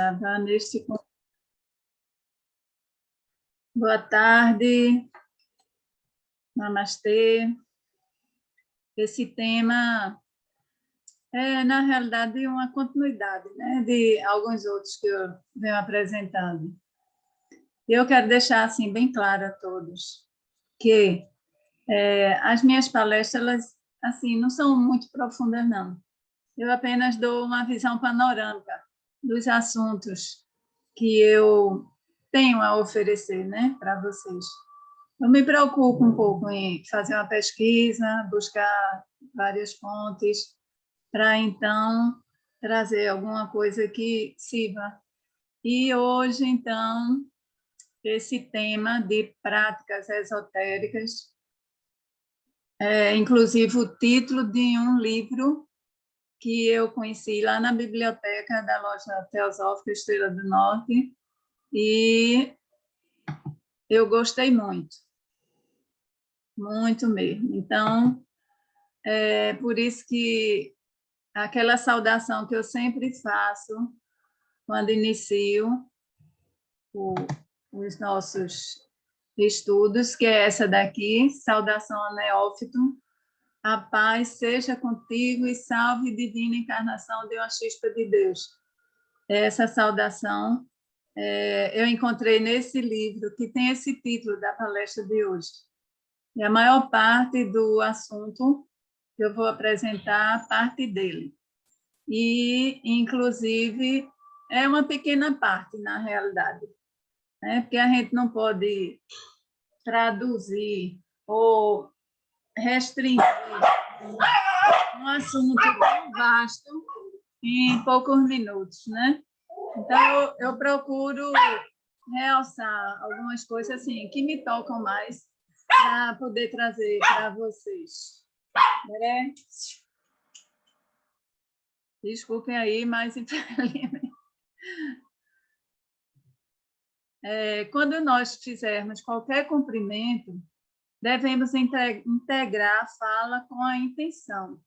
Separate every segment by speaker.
Speaker 1: gravar neste... Boa tarde, namastê. Esse tema é, na realidade, uma continuidade, né, de alguns outros que eu venho apresentando. Eu quero deixar assim, bem claro a todos que as minhas palestras, elas, assim, não são muito profundas, não. Eu apenas dou uma visão panorâmica dos assuntos que eu tenho a oferecer, né, para vocês. Eu me preocupo um pouco em fazer uma pesquisa, buscar várias fontes, para então trazer alguma coisa que sirva. E hoje, então, esse tema de práticas esotéricas, inclusive o título de um livro que eu conheci lá na biblioteca da Loja Teosófica Estrela do Norte, e eu gostei muito mesmo. Então, é por isso que aquela saudação que eu sempre faço quando inicio os nossos estudos, que é essa daqui, saudação ao neófito, a paz seja contigo e salve divina encarnação de uma chispa de Deus. Essa saudação eu encontrei nesse livro, que tem esse título da palestra de hoje. E a maior parte do assunto que eu vou apresentar, parte dele. E, inclusive, é uma pequena parte, na realidade, né? Porque a gente não pode traduzir ou restringir um assunto tão vasto em poucos minutos, né? Então, eu procuro realçar algumas coisas assim, que me tocam mais para poder trazer para vocês. Desculpem aí, mas infelizmente. Quando nós fizermos qualquer cumprimento, devemos integrar a fala com a intenção,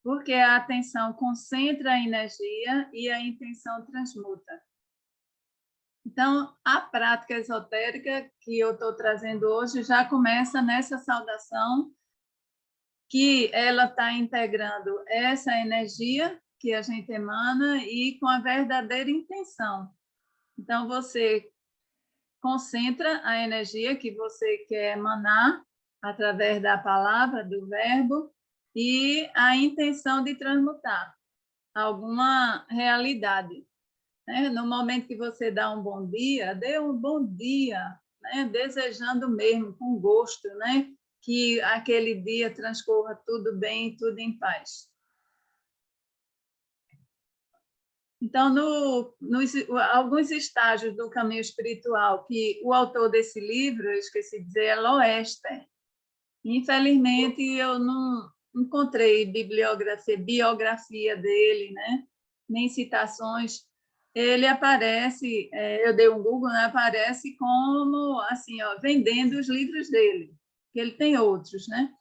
Speaker 1: porque a atenção concentra a energia e a intenção transmuta. Então, a prática esotérica que eu estou trazendo hoje já começa nessa saudação, que ela está integrando essa energia que a gente emana e com a verdadeira intenção. Então, você concentra a energia que você quer emanar através da palavra, do verbo, e a intenção de transmutar alguma realidade. No momento que você dá um bom dia, dê um bom dia, né? Desejando mesmo, com gosto, né? Que aquele dia transcorra tudo bem, tudo em paz. Então, alguns estágios do caminho espiritual, que o autor desse livro, eu esqueci de dizer, é Loester. Infelizmente, eu não encontrei biografia dele, né? Nem citações. Ele aparece, eu dei um Google, né? Aparece como assim, ó, vendendo os livros dele, que ele tem outros, né?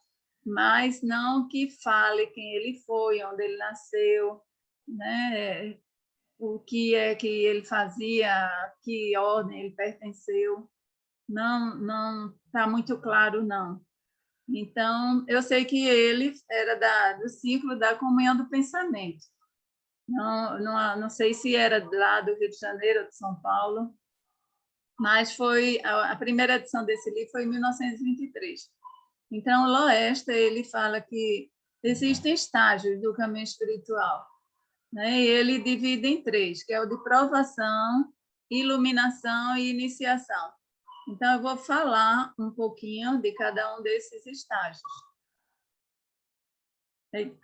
Speaker 1: Mas não que fale quem ele foi, onde ele nasceu, né? O que é que ele fazia, a que ordem ele pertenceu. Não está muito claro, não. Então, eu sei que ele era do ciclo da comunhão do pensamento. Não sei se era lá do Rio de Janeiro ou de São Paulo, mas foi a primeira edição desse livro foi em 1923. Então, o Loester, ele fala que existem estágios do caminho espiritual, né? E ele divide em 3, que é o de provação, iluminação e iniciação. Então, eu vou falar um pouquinho de cada um desses estágios.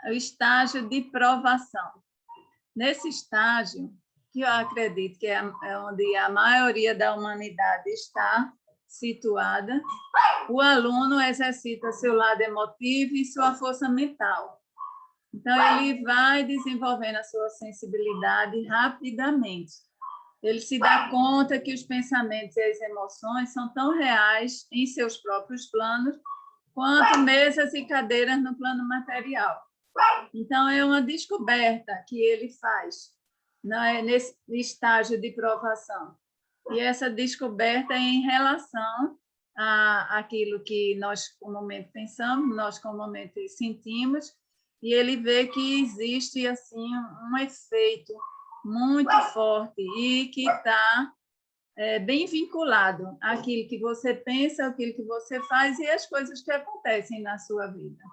Speaker 1: O estágio de provação. Nesse estágio, que eu acredito que é onde a maioria da humanidade está situada, o aluno exercita seu lado emotivo e sua força mental. Então, ele vai desenvolvendo a sua sensibilidade rapidamente. Ele se dá conta que os pensamentos e as emoções são tão reais em seus próprios planos quanto mesas e cadeiras no plano material. Então, é uma descoberta que ele faz. nesse estágio de provação. E essa descoberta é em relação àquilo que nós comumente pensamos, nós comumente sentimos, e ele vê que existe assim um efeito muito forte e que está bem vinculado àquilo que você pensa, àquilo que você faz e às coisas que acontecem na sua vida.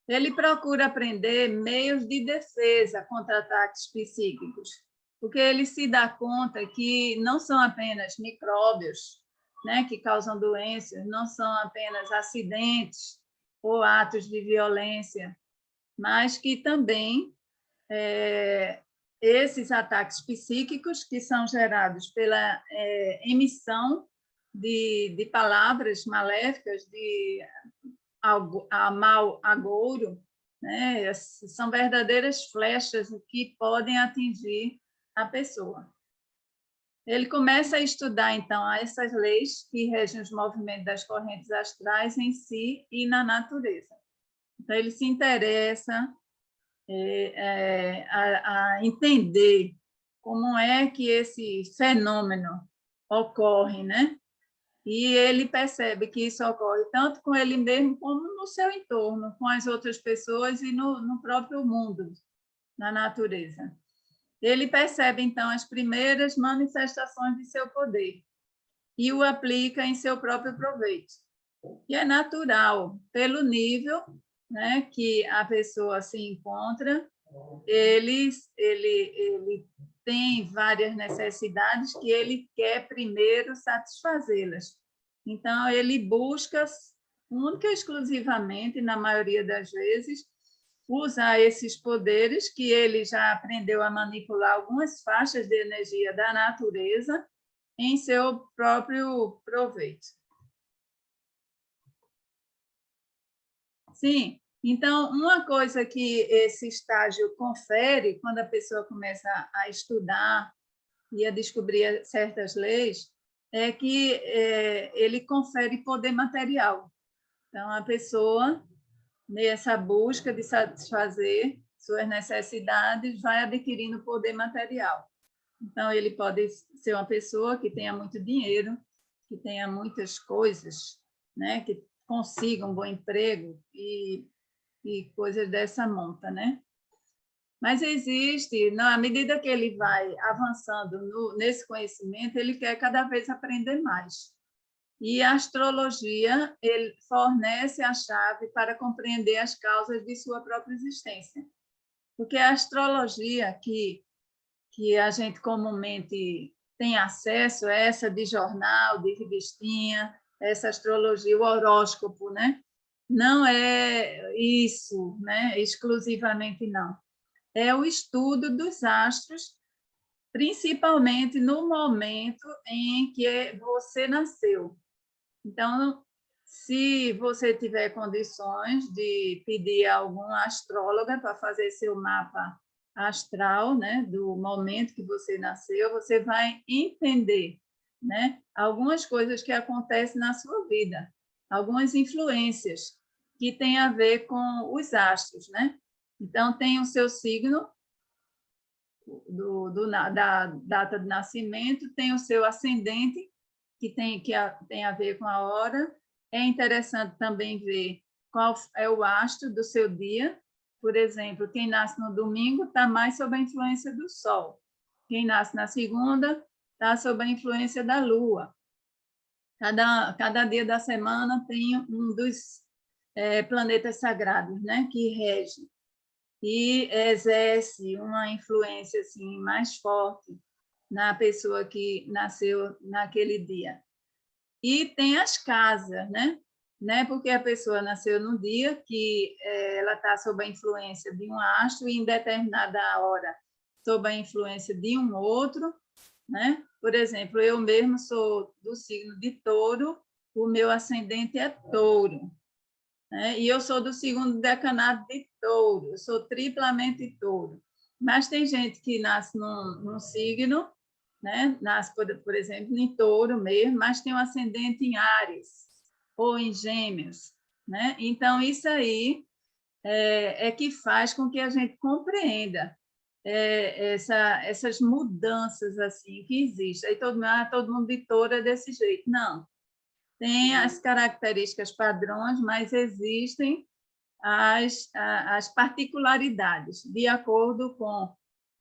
Speaker 1: Ele procura aprender meios de defesa contra ataques psíquicos, porque ele se dá conta que não são apenas micróbios, né, que causam doenças, não são apenas acidentes ou atos de violência, mas que também esses ataques psíquicos que são gerados pela emissão de palavras maléficas, de mal agouro, né? São verdadeiras flechas que podem atingir a pessoa. Ele começa a estudar, então, essas leis que regem os movimentos das correntes astrais em si e na natureza. Então, ele se interessa a entender como é que esse fenômeno ocorre, né? E ele percebe que isso ocorre tanto com ele mesmo como no seu entorno, com as outras pessoas e no próprio mundo, na natureza. Ele percebe, então, as primeiras manifestações de seu poder e o aplica em seu próprio proveito. E é natural, pelo nível, né, que a pessoa se encontra, ele tem várias necessidades que ele quer primeiro satisfazê-las. Então, ele busca, única e exclusivamente, na maioria das vezes, usar esses poderes que ele já aprendeu a manipular algumas faixas de energia da natureza em seu próprio proveito. Sim, então, uma coisa que esse estágio confere, quando a pessoa começa a estudar e a descobrir certas leis, é que ele confere poder material. Então, a pessoa, nessa busca de satisfazer suas necessidades, vai adquirindo poder material. Então, ele pode ser uma pessoa que tenha muito dinheiro, que tenha muitas coisas, né? Que consiga um bom emprego e coisas dessa monta, né? Mas existe, à medida que ele vai avançando nesse conhecimento, ele quer cada vez aprender mais. E a astrologia ele fornece a chave para compreender as causas de sua própria existência. Porque a astrologia que a gente comumente tem acesso, essa de jornal, de revistinha, essa astrologia, o horóscopo, né? Não é isso, né? Exclusivamente não. É o estudo dos astros, principalmente no momento em que você nasceu. Então, se você tiver condições de pedir a algum astróloga para fazer seu mapa astral, né, do momento que você nasceu, você vai entender, né, algumas coisas que acontecem na sua vida, algumas influências que têm a ver com os astros, né? Então, tem o seu signo da data de nascimento, tem o seu ascendente, que tem a ver com a hora. É interessante também ver qual é o astro do seu dia. Por exemplo, quem nasce no domingo está mais sob a influência do Sol. Quem nasce na segunda está sob a influência da Lua. Cada dia da semana tem um dos planetas sagrados, né, que rege e exerce uma influência assim mais forte na pessoa que nasceu naquele dia. E tem as casas, né? Porque a pessoa nasceu no dia que ela está sob a influência de um astro e em determinada hora sob a influência de um outro, né? Por exemplo, eu mesmo sou do signo de Touro, o meu ascendente é Touro, né? E eu sou do segundo decanato de Touro, eu sou triplamente Touro. Mas tem gente que nasce num signo, né? Nasce, por exemplo, em Touro mesmo, mas tem um ascendente em Áries ou em Gêmeos, né? Então, isso aí é que faz com que a gente compreenda essas mudanças assim que existem. Aí todo mundo de touro é desse jeito. Não. Tem as características padrões, mas existem as particularidades, de acordo com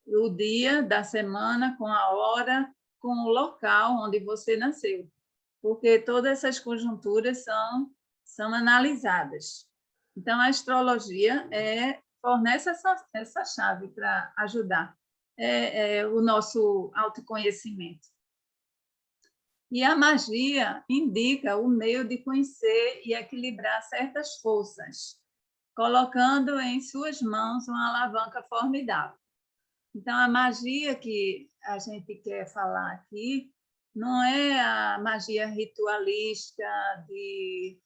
Speaker 1: o dia da semana, com a hora, com o local onde você nasceu, porque todas essas conjunturas são analisadas. Então, a astrologia fornece essa chave para ajudar o nosso autoconhecimento. E a magia indica o meio de conhecer e equilibrar certas forças, colocando em suas mãos uma alavanca formidável. Então, a magia que a gente quer falar aqui não é a magia ritualística de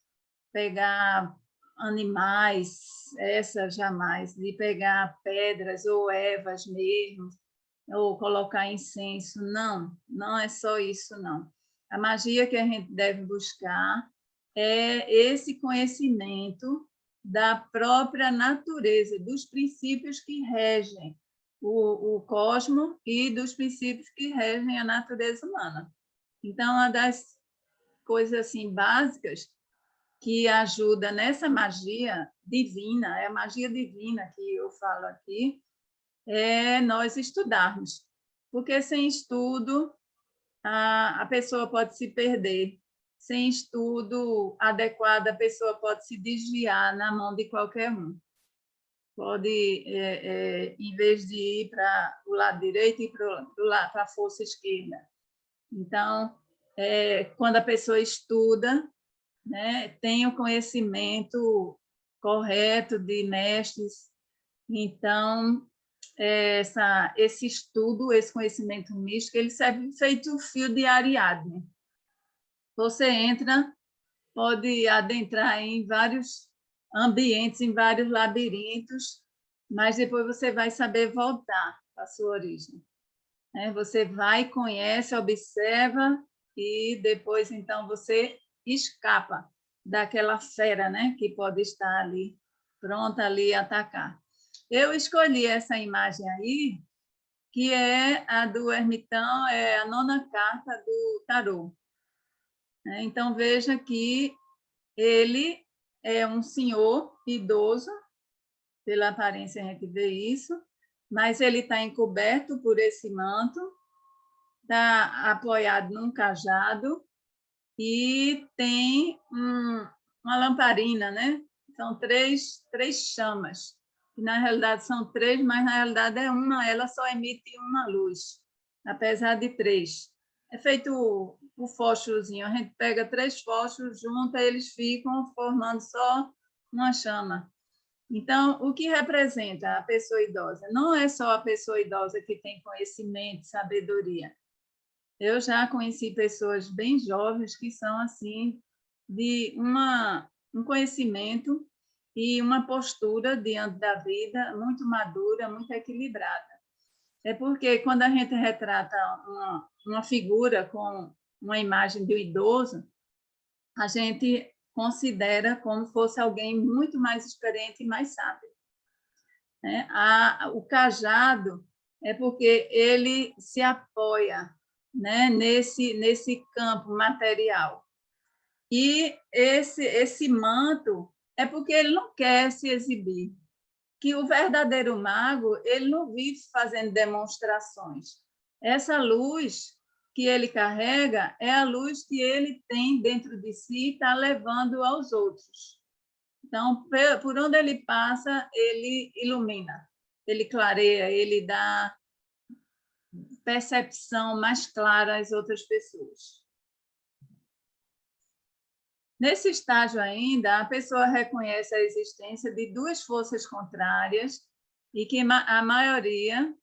Speaker 1: pegar animais, essa jamais, de pegar pedras ou ervas mesmo, ou colocar incenso. Não, não é só isso, não. A magia que a gente deve buscar é esse conhecimento da própria natureza, dos princípios que regem o cosmos e dos princípios que regem a natureza humana. Então, uma das coisas assim básicas que ajuda nessa magia divina, é a magia divina que eu falo aqui, é nós estudarmos, porque sem estudo a pessoa pode se perder, sem estudo adequado a pessoa pode se desviar na mão de qualquer um. Pode, em vez de ir para o lado direito, ir para a força esquerda. Então, quando a pessoa estuda, né, tem o conhecimento correto de mestres, então, esse estudo, esse conhecimento místico, ele serve feito um fio de Ariadne. Você entra, pode adentrar em vários ambientes, em vários labirintos, mas depois você vai saber voltar para a sua origem. Você vai, conhece, observa e depois, então, você escapa daquela fera, né, que pode estar ali, pronta ali a atacar. Eu escolhi essa imagem aí, que é a do ermitão, é a 9ª carta do tarô. Então, veja que ele é um senhor idoso, pela aparência a gente vê isso, mas ele está encoberto por esse manto, está apoiado num cajado e tem uma lamparina, né? São três chamas, que na realidade são 3, mas na realidade é uma, ela só emite uma luz, apesar de 3. É feito o fósforozinho, a gente pega 3 fósforos, junta, eles ficam formando só uma chama. Então, o que representa a pessoa idosa? Não é só a pessoa idosa que tem conhecimento, sabedoria. Eu já conheci pessoas bem jovens que são assim de um conhecimento e uma postura diante da vida muito madura, muito equilibrada. É porque quando a gente retrata uma figura com uma imagem de um idoso, a gente considera como fosse alguém muito mais experiente e mais sábio. O cajado é porque ele se apoia, né, nesse campo material. E esse manto é porque ele não quer se exibir. Que o verdadeiro mago, ele não vive fazendo demonstrações. Essa luz que ele carrega é a luz que ele tem dentro de si e está levando aos outros. Então, por onde ele passa, ele ilumina, ele clareia, ele dá percepção mais clara às outras pessoas. Nesse estágio ainda, a pessoa reconhece a existência de 2 forças contrárias e que a maioria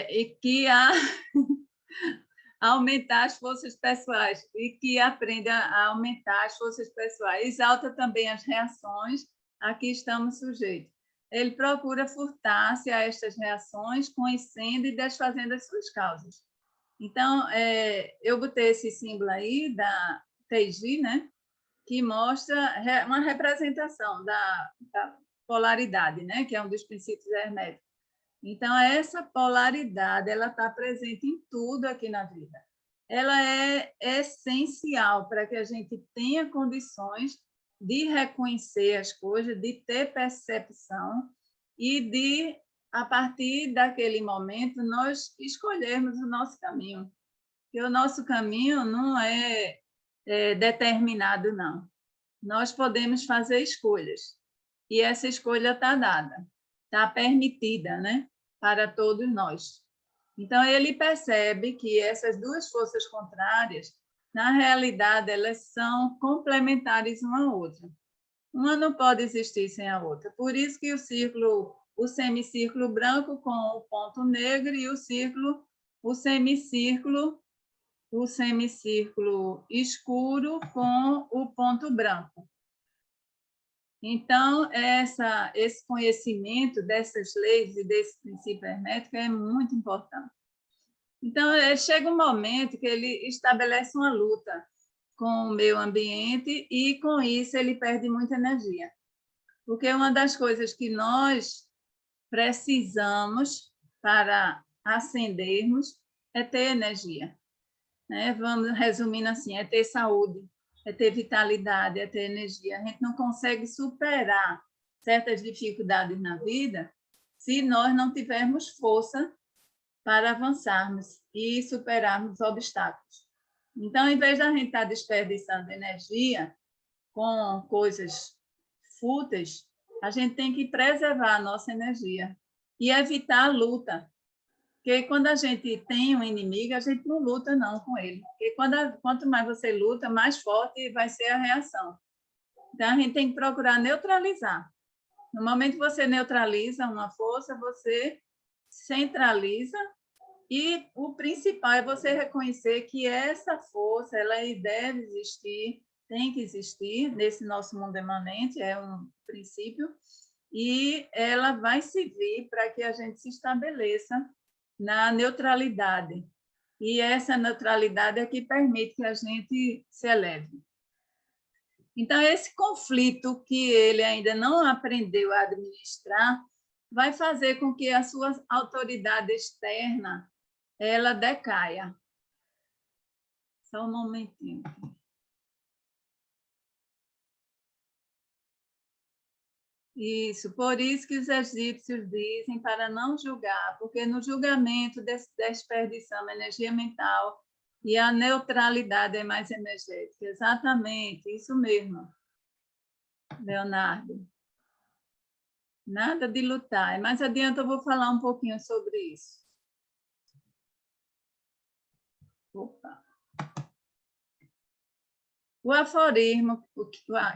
Speaker 1: e que aumentar as forças pessoais e que aprende a aumentar as forças pessoais. Exalta também as reações a que estamos sujeitos. Ele procura furtar-se a estas reações, conhecendo e desfazendo as suas causas. Então, eu botei esse símbolo aí da Teiji, né, que mostra uma representação da polaridade, né, que é um dos princípios herméticos. Então, essa polaridade ela está presente em tudo aqui na vida. Ela é essencial para que a gente tenha condições de reconhecer as coisas, de ter percepção e de, a partir daquele momento, nós escolhermos o nosso caminho. Porque o nosso caminho não é determinado, não. Nós podemos fazer escolhas. E essa escolha está dada, está permitida, né, para todos nós. Então, ele percebe que essas duas forças contrárias, na realidade, elas são complementares uma à outra. Uma não pode existir sem a outra. Por isso que o semicírculo branco com o ponto negro e o semicírculo escuro com o ponto branco. Então, esse conhecimento dessas leis e desse princípio hermético é muito importante. Então, chega um momento que ele estabelece uma luta com o meio ambiente e, com isso, ele perde muita energia. Porque uma das coisas que nós precisamos para ascendermos é ter energia. Né? Vamos resumindo assim, é ter saúde, é ter vitalidade, é ter energia. A gente não consegue superar certas dificuldades na vida se nós não tivermos força para avançarmos e superarmos obstáculos. Então, em vez da gente estar desperdiçando energia com coisas fúteis, a gente tem que preservar a nossa energia e evitar a luta. Porque quando a gente tem um inimigo, a gente não luta não com ele. Porque quanto mais você luta, mais forte vai ser a reação. Então, a gente tem que procurar neutralizar. No momento que você neutraliza uma força, você centraliza e o principal é você reconhecer que essa força ela deve existir, tem que existir nesse nosso mundo emanente, é um princípio, e ela vai servir para que a gente se estabeleça na neutralidade. E essa neutralidade é que permite que a gente se eleve. Então, esse conflito que ele ainda não aprendeu a administrar vai fazer com que a sua autoridade externa ela decaia. Só um momentinho. Isso, por isso que os egípcios dizem para não julgar, porque no julgamento desperdiçamos energia mental e a neutralidade é mais energética. Exatamente, isso mesmo, Leonardo. Nada de lutar. Mais adiante eu vou falar um pouquinho sobre isso. Opa. O aforismo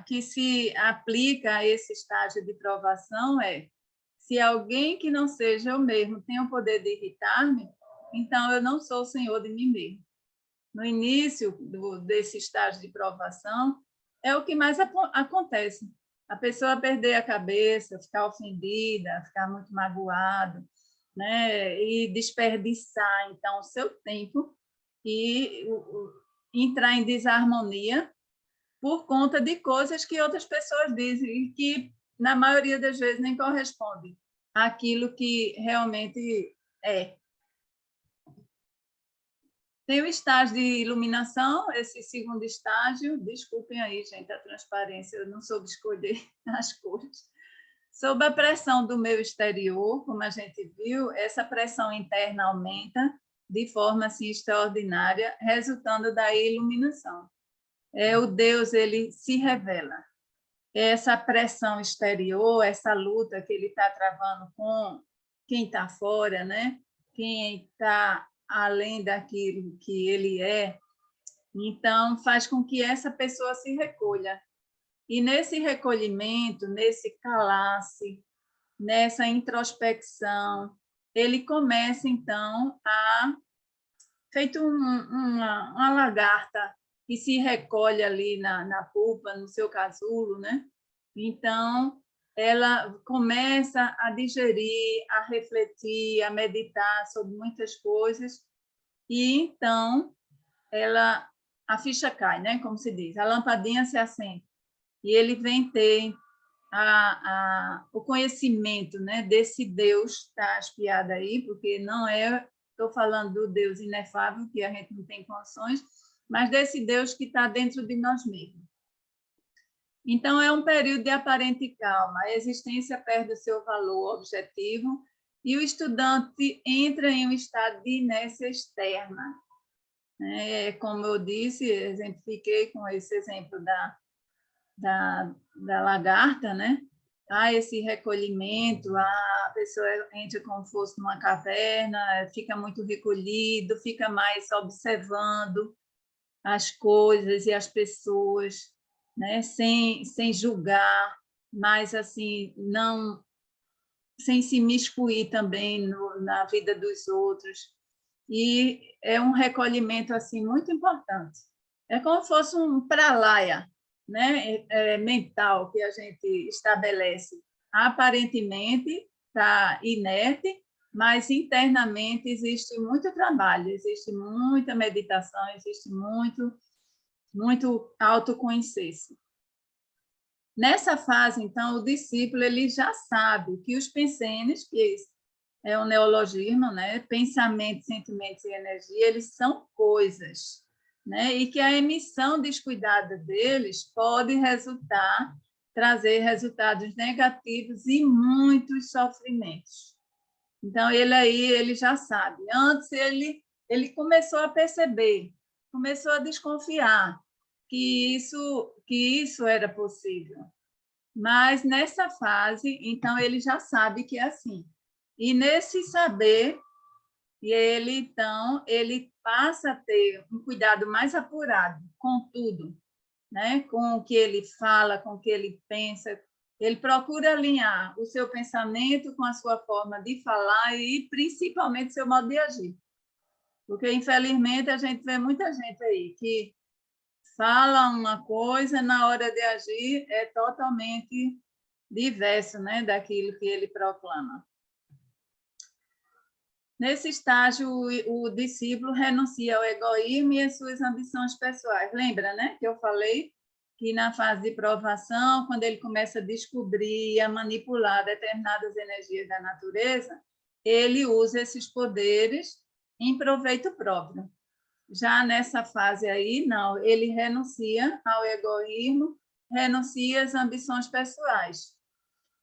Speaker 1: que se aplica a esse estágio de provação é: se alguém que não seja eu mesmo tem o poder de irritar-me, então eu não sou o senhor de mim mesmo. No início desse estágio de provação, é o que mais acontece. A pessoa perder a cabeça, ficar ofendida, ficar muito magoado, né? E desperdiçar, então, o seu tempo e entrar em desarmonia por conta de coisas que outras pessoas dizem e que, na maioria das vezes, nem correspondem àquilo que realmente é. Tem o estágio de iluminação, esse segundo estágio. Desculpem aí, gente, a transparência, eu não soube escolher as cores. Sob a pressão do meio exterior, como a gente viu, essa pressão interna aumenta de forma assim, extraordinária, resultando da iluminação. O Deus ele se revela. Essa pressão exterior, essa luta que ele está travando com quem está fora, né? Quem está além daquilo que ele é, então faz com que essa pessoa se recolha. E nesse recolhimento, nesse calar-se, nessa introspecção, ele começa, então, feito uma lagarta que se recolhe ali na pupa, no seu casulo, né? Então, ela começa a digerir, a refletir, a meditar sobre muitas coisas, e então a ficha cai, né? Como se diz, a lampadinha se acende, e ele vem ter o conhecimento, né, desse Deus está espiado aí, porque não é, estou falando do Deus inefável, que a gente não tem condições, mas desse Deus que está dentro de nós mesmos. Então, é um período de aparente calma, a existência perde o seu valor objetivo e o estudante entra em um estado de inércia externa. Como eu disse, exemplifiquei com esse exemplo da lagarta, né? Há esse recolhimento, a pessoa entra como se fosse numa caverna, fica muito recolhido, fica mais observando as coisas e as pessoas, né? Sem julgar, mas assim, não, sem se miscuir também na vida dos outros. E é um recolhimento assim muito importante. É como se fosse um pralaya, né? Mental que a gente estabelece. Aparentemente está inerte, mas internamente existe muito trabalho, existe muita meditação, existe muito autoconhecer-se. Nessa fase, então, o discípulo ele já sabe que os pensenes, que é um neologismo, né? Pensamentos, sentimentos e energia, eles são coisas, né? E que a emissão descuidada deles pode trazer resultados negativos e muitos sofrimentos. Então, ele já sabe. Antes, ele começou a perceber, começou a desconfiar que isso era possível. Mas, nessa fase, então, ele já sabe que é assim. E, nesse saber, ele passa a ter um cuidado mais apurado com tudo, né? Com o que ele fala, com o que ele pensa. Ele procura alinhar o seu pensamento com a sua forma de falar e, principalmente, seu modo de agir. Porque, infelizmente, a gente vê muita gente aí que fala uma coisa, na hora de agir é totalmente diverso, né, daquilo que ele proclama. Nesse estágio, o discípulo renuncia ao egoísmo e às suas ambições pessoais. Lembra, né, que eu falei que na fase de provação, quando ele começa a descobrir e a manipular determinadas energias da natureza, ele usa esses poderes em proveito próprio. Já nessa fase aí, não, ele renuncia ao egoísmo, renuncia às ambições pessoais.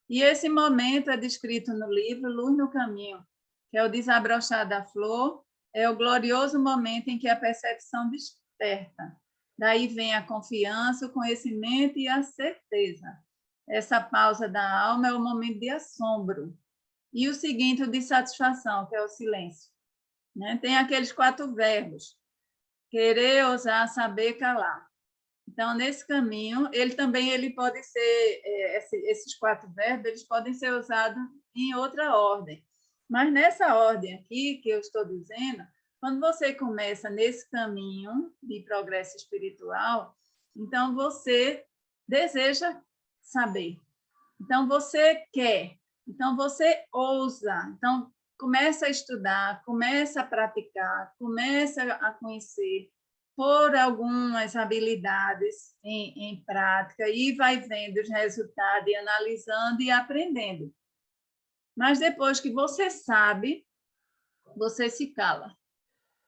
Speaker 1: E esse momento é descrito no livro Luz no Caminho, que é o desabrochar da flor, é o glorioso momento em que a percepção desperta. Daí vem a confiança, o conhecimento e a certeza. Essa pausa da alma é o momento de assombro. E o seguinte, o de satisfação, que é o silêncio. Tem aqueles 4 verbos: querer, ousar, saber, calar. Então, nesse caminho, ele pode ser, esses 4 verbos, eles podem ser usados em outra ordem. Mas nessa ordem aqui que eu estou dizendo, quando você começa nesse caminho de progresso espiritual, então você deseja saber. Então você quer. Então você ousa. Então começa a estudar, começa a praticar, começa a conhecer, pôr algumas habilidades em prática e vai vendo os resultados e analisando e aprendendo. Mas depois que você sabe, você se cala.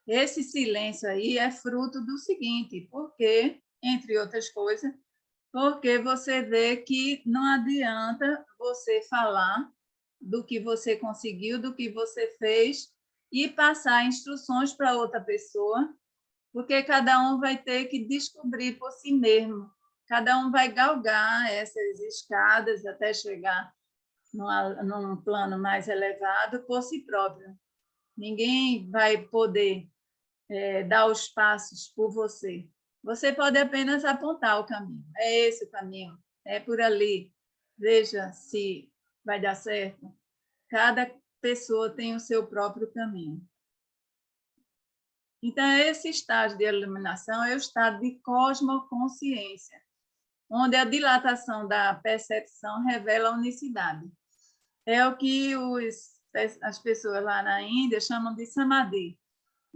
Speaker 1: Esse silêncio aí é fruto do seguinte, porque, entre outras coisas, porque você vê que não adianta você falar do que você conseguiu, do que você fez e passar instruções para outra pessoa, porque cada um vai ter que descobrir por si mesmo. Cada um vai galgar essas escadas até chegar num plano mais elevado por si próprio. Ninguém vai poder dar os passos por você. Você pode apenas apontar o caminho. É esse o caminho, é por ali. Veja se vai dar certo. Cada pessoa tem o seu próprio caminho. Então, esse estágio de iluminação é o estado de cosmoconsciência, onde a dilatação da percepção revela a unicidade. É o que as pessoas lá na Índia chamam de samadhi.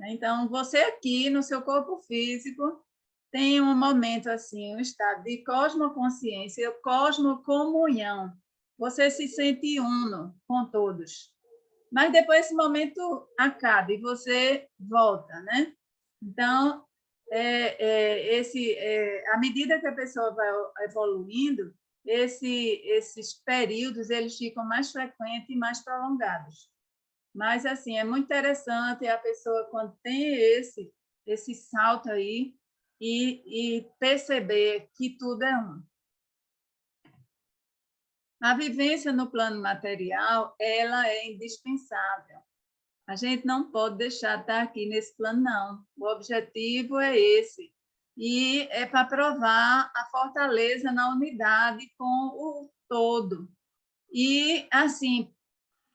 Speaker 1: Então, você aqui, no seu corpo físico, tem um momento assim, um estado de cosmoconsciência, cosmocomunhão. Você se sente uno com todos. Mas depois esse momento acaba e você volta, né? Então, à medida que a pessoa vai evoluindo, esses períodos eles ficam mais frequentes e mais prolongados. Mas, assim, é muito interessante a pessoa, quando tem esse salto aí, e perceber que tudo é um. A vivência no plano material, ela é indispensável. A gente não pode deixar de estar aqui nesse plano, não. O objetivo é esse. E é para provar a fortaleza na unidade com o todo. E, assim,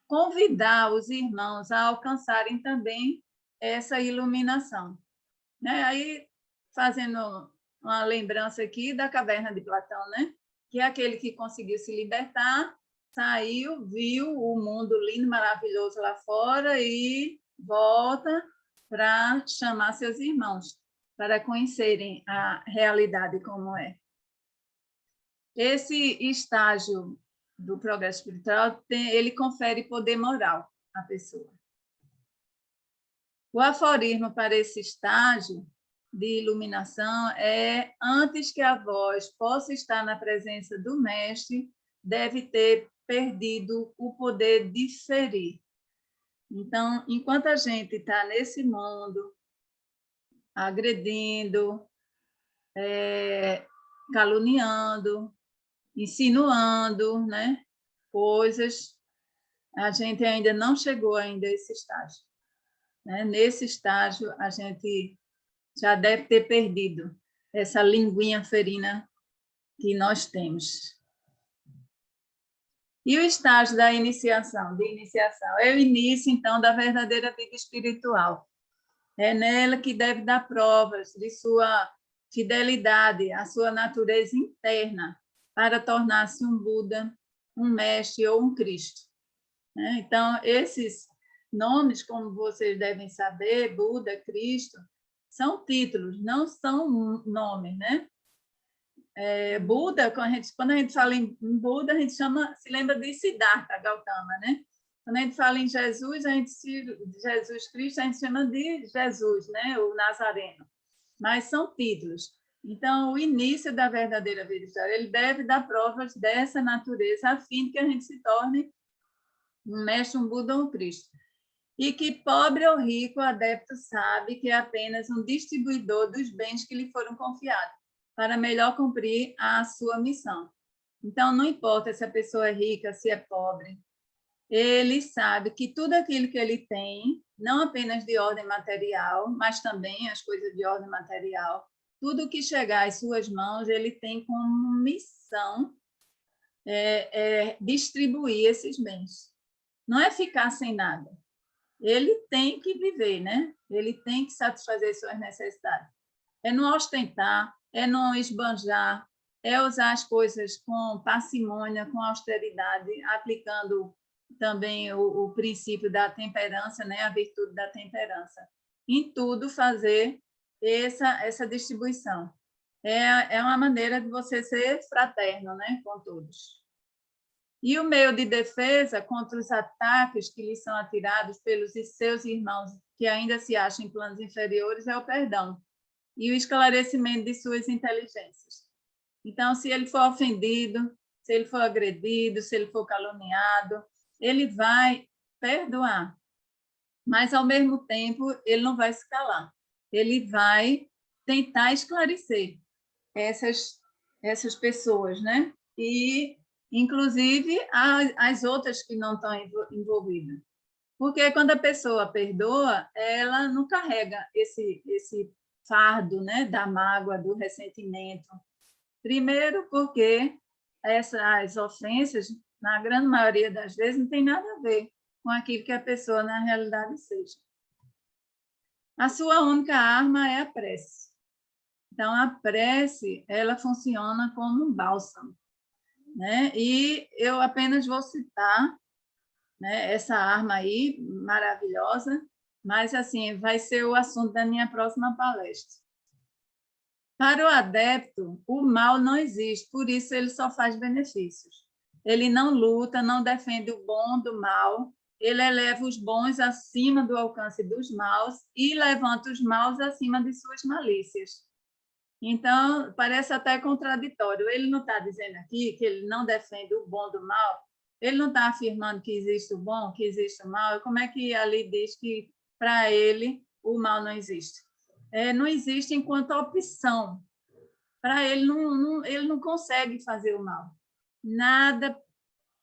Speaker 1: convidar os irmãos a alcançarem também essa iluminação. Né? Aí, fazendo uma lembrança aqui da caverna de Platão, né? Que é aquele que conseguiu se libertar, saiu, viu o mundo lindo, maravilhoso lá fora e volta para chamar seus irmãos, para conhecerem a realidade como é. Esse estágio do progresso espiritual, ele confere poder moral à pessoa. O aforismo para esse estágio de iluminação é: antes que a voz possa estar na presença do mestre, deve ter perdido o poder de ferir. Então, enquanto a gente está nesse mundo, agredindo, caluniando, insinuando, né, coisas, a gente ainda não chegou ainda a esse estágio. Né? Nesse estágio, a gente já deve ter perdido essa linguinha ferina que nós temos. E o estágio da iniciação, é o início, então, da verdadeira vida espiritual. É nela que deve dar provas de sua fidelidade à sua natureza interna para tornar-se um Buda, um mestre ou um Cristo. Então, esses nomes, como vocês devem saber, Buda, Cristo, são títulos, não são nomes, né? Buda, quando a gente fala em Buda, a gente se lembra de Siddhartha Gautama, né? Quando a gente fala em Jesus, Jesus Cristo, a gente chama de Jesus, né? O Nazareno. Mas são títulos. Então, o início da verdadeira vida espiritual, ele deve dar provas dessa natureza, a fim de que a gente se torne um mestre, um Buda ou um Cristo. E que, pobre ou rico, o adepto sabe que é apenas um distribuidor dos bens que lhe foram confiados, para melhor cumprir a sua missão. Então, não importa se a pessoa é rica, se é pobre, ele sabe que tudo aquilo que ele tem, não apenas de ordem material, mas também as coisas de ordem material, tudo que chegar às suas mãos, ele tem como missão distribuir esses bens. Não é ficar sem nada. Ele tem que viver, né? Ele tem que satisfazer suas necessidades. É não ostentar, é não esbanjar, é usar as coisas com parcimônia, com austeridade, aplicando também o princípio da temperança, né? A virtude da temperança. Em tudo fazer essa distribuição. É uma maneira de você ser fraterno, né? Com todos. E o meio de defesa contra os ataques que lhes são atirados pelos seus irmãos que ainda se acham em planos inferiores é o perdão e o esclarecimento de suas inteligências. Então, se ele for ofendido, se ele for agredido, se ele for caluniado, ele vai perdoar, mas, ao mesmo tempo, ele não vai se calar. Ele vai tentar esclarecer essas pessoas, né? E, inclusive, as outras que não estão envolvidas. Porque quando a pessoa perdoa, ela não carrega esse fardo, né, da mágoa, do ressentimento. Primeiro, porque essas ofensas, na grande maioria das vezes, não tem nada a ver com aquilo que a pessoa, na realidade, seja. A sua única arma é a prece. Então, a prece, ela funciona como um bálsamo, né? E eu apenas vou citar, né, essa arma aí, maravilhosa, mas, assim, vai ser o assunto da minha próxima palestra. Para o adepto, o mal não existe, por isso ele só faz benefícios. Ele não luta, não defende o bom do mal, ele eleva os bons acima do alcance dos maus e levanta os maus acima de suas malícias. Então, parece até contraditório. Ele não está dizendo aqui que ele não defende o bom do mal, ele não está afirmando que existe o bom, que existe o mal. Como é que ali diz que, para ele, o mal não existe? Não existe enquanto opção. Para ele, ele não consegue fazer o mal. Nada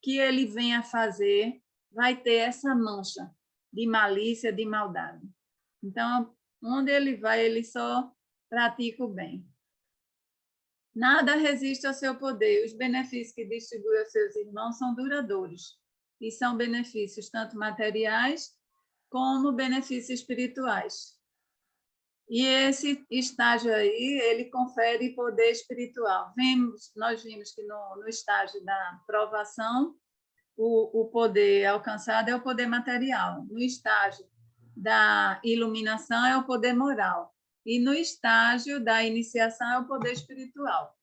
Speaker 1: que ele venha fazer vai ter essa mancha de malícia, de maldade. Então, onde ele vai, ele só pratica o bem. Nada resiste ao seu poder. Os benefícios que distribui aos seus irmãos são duradouros e são benefícios tanto materiais como benefícios espirituais. E esse estágio aí, ele confere poder espiritual. Nós vimos que no estágio da provação, o poder alcançado é o poder material. No estágio da iluminação é o poder moral. E no estágio da iniciação é o poder espiritual.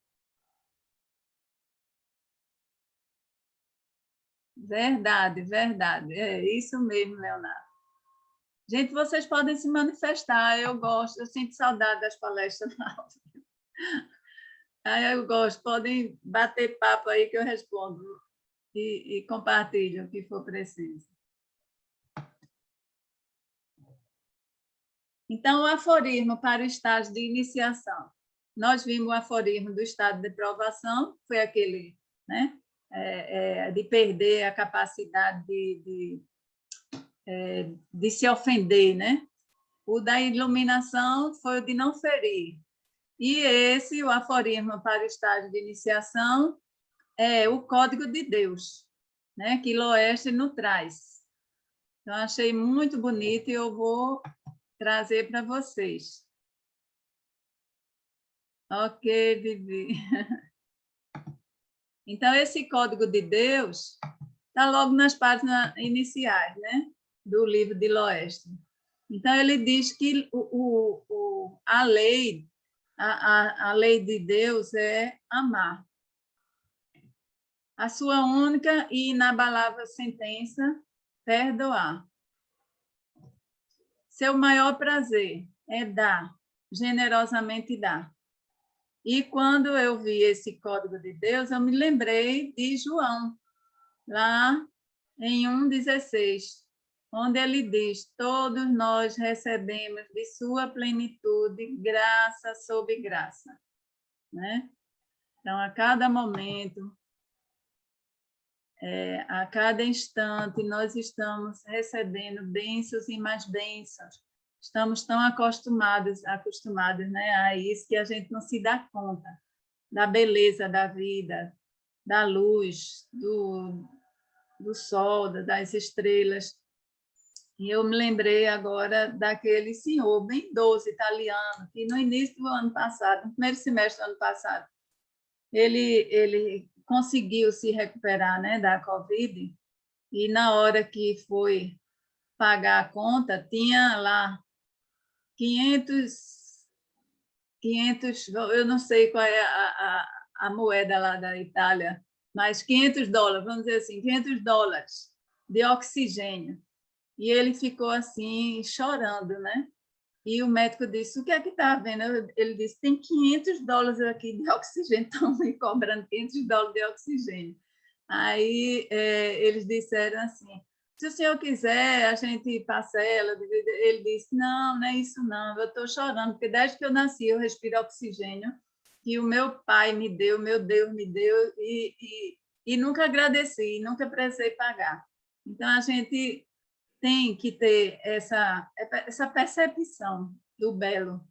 Speaker 1: Verdade, verdade. É isso mesmo, Leonardo. Gente, vocês podem se manifestar. Eu gosto, eu sinto saudade das palestras. Eu gosto. Podem bater papo aí que eu respondo e compartilho o que for preciso. Então, o aforismo para o estágio de iniciação. Nós vimos o aforismo do estado de provação, foi aquele, né, de perder a capacidade de se ofender, né? O da iluminação foi o de não ferir. E esse, o aforismo para o estágio de iniciação, é o código de Deus, né, que Loeste nos traz. Então, achei muito bonito e eu vou trazer para vocês. Ok, Vivi. Então, esse código de Deus está logo nas páginas iniciais, né, do livro de Loeste. Então, ele diz que a lei, a lei de Deus é amar. A sua única e inabalável sentença, perdoar. Seu maior prazer é dar, generosamente dar. E quando eu vi esse código de Deus, eu me lembrei de João, lá em 1,16, onde ele diz: todos nós recebemos de sua plenitude graça sobre graça. Né? Então, a cada momento, a cada instante, nós estamos recebendo bênçãos e mais bênçãos. Estamos tão acostumados, né, a isso que a gente não se dá conta da beleza da vida, da luz, do sol, das estrelas. E eu me lembrei agora daquele senhor bem idoso, italiano, que no início do ano passado, no primeiro semestre do ano passado, ele conseguiu se recuperar, né, da Covid, e na hora que foi pagar a conta, tinha lá 500, eu não sei qual é a moeda lá da Itália, mas $500, vamos dizer assim, $500 de oxigênio. E ele ficou assim, chorando, né? E o médico disse: o que é que está havendo? Ele disse: tem $500 aqui de oxigênio, estão me cobrando $500 de oxigênio. Aí eles disseram assim: se o senhor quiser, a gente parcela. Ele disse: não, não é isso não, eu estou chorando, porque desde que eu nasci eu respiro oxigênio, que o meu pai me deu, meu Deus me deu, e nunca agradeci, nunca precisei pagar. Então, a gente tem que ter essa percepção do belo.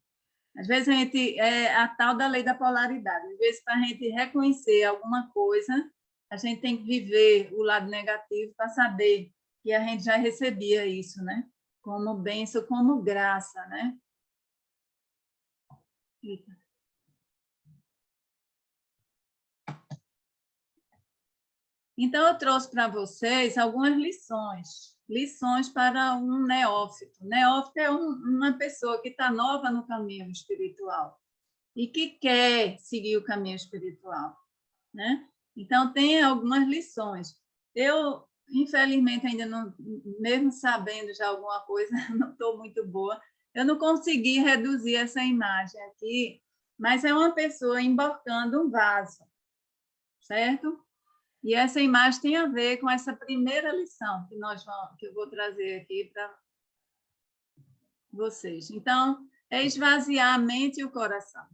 Speaker 1: Às vezes a gente é a tal da lei da polaridade. Às vezes, para a gente reconhecer alguma coisa, a gente tem que viver o lado negativo para saber que a gente já recebia isso, né? Como bênção, como graça, né? Então, eu trouxe para vocês algumas lições para um neófito. Neófito é uma pessoa que está nova no caminho espiritual. e que quer seguir o caminho espiritual, né? Então, tem algumas lições. Eu, infelizmente, ainda não, mesmo sabendo já alguma coisa, não estou muito boa. Eu não consegui reduzir essa imagem aqui, mas é uma pessoa emborcando um vaso, certo? E essa imagem tem a ver com essa primeira lição que eu vou trazer aqui para vocês. Então, é esvaziar a mente e o coração.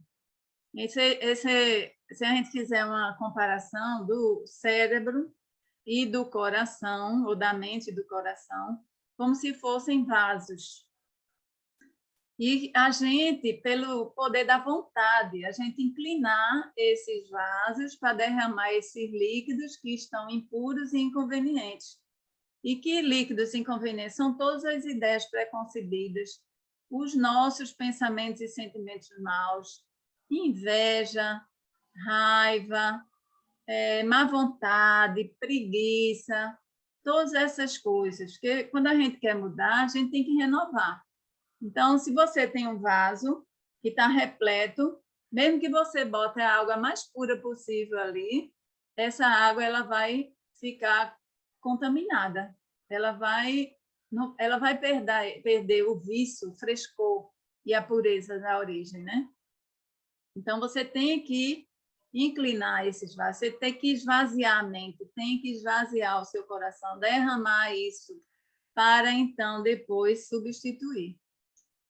Speaker 1: Se a gente fizer uma comparação do cérebro e do coração, ou da mente e do coração, como se fossem vasos. E a gente, pelo poder da vontade, a gente inclinar esses vasos para derramar esses líquidos que estão impuros e inconvenientes. E que líquidos inconvenientes? São todas as ideias preconcebidas, os nossos pensamentos e sentimentos maus, inveja, raiva, má vontade, preguiça, todas essas coisas. Que quando a gente quer mudar, a gente tem que renovar. Então, se você tem um vaso que está repleto, mesmo que você bote a água mais pura possível ali, essa água ela vai ficar contaminada. Ela vai perder o vício, o frescor e a pureza da origem, né? Então, você tem que inclinar esses vasos, você tem que esvaziar a mente, tem que esvaziar o seu coração, derramar isso para, então, depois substituir.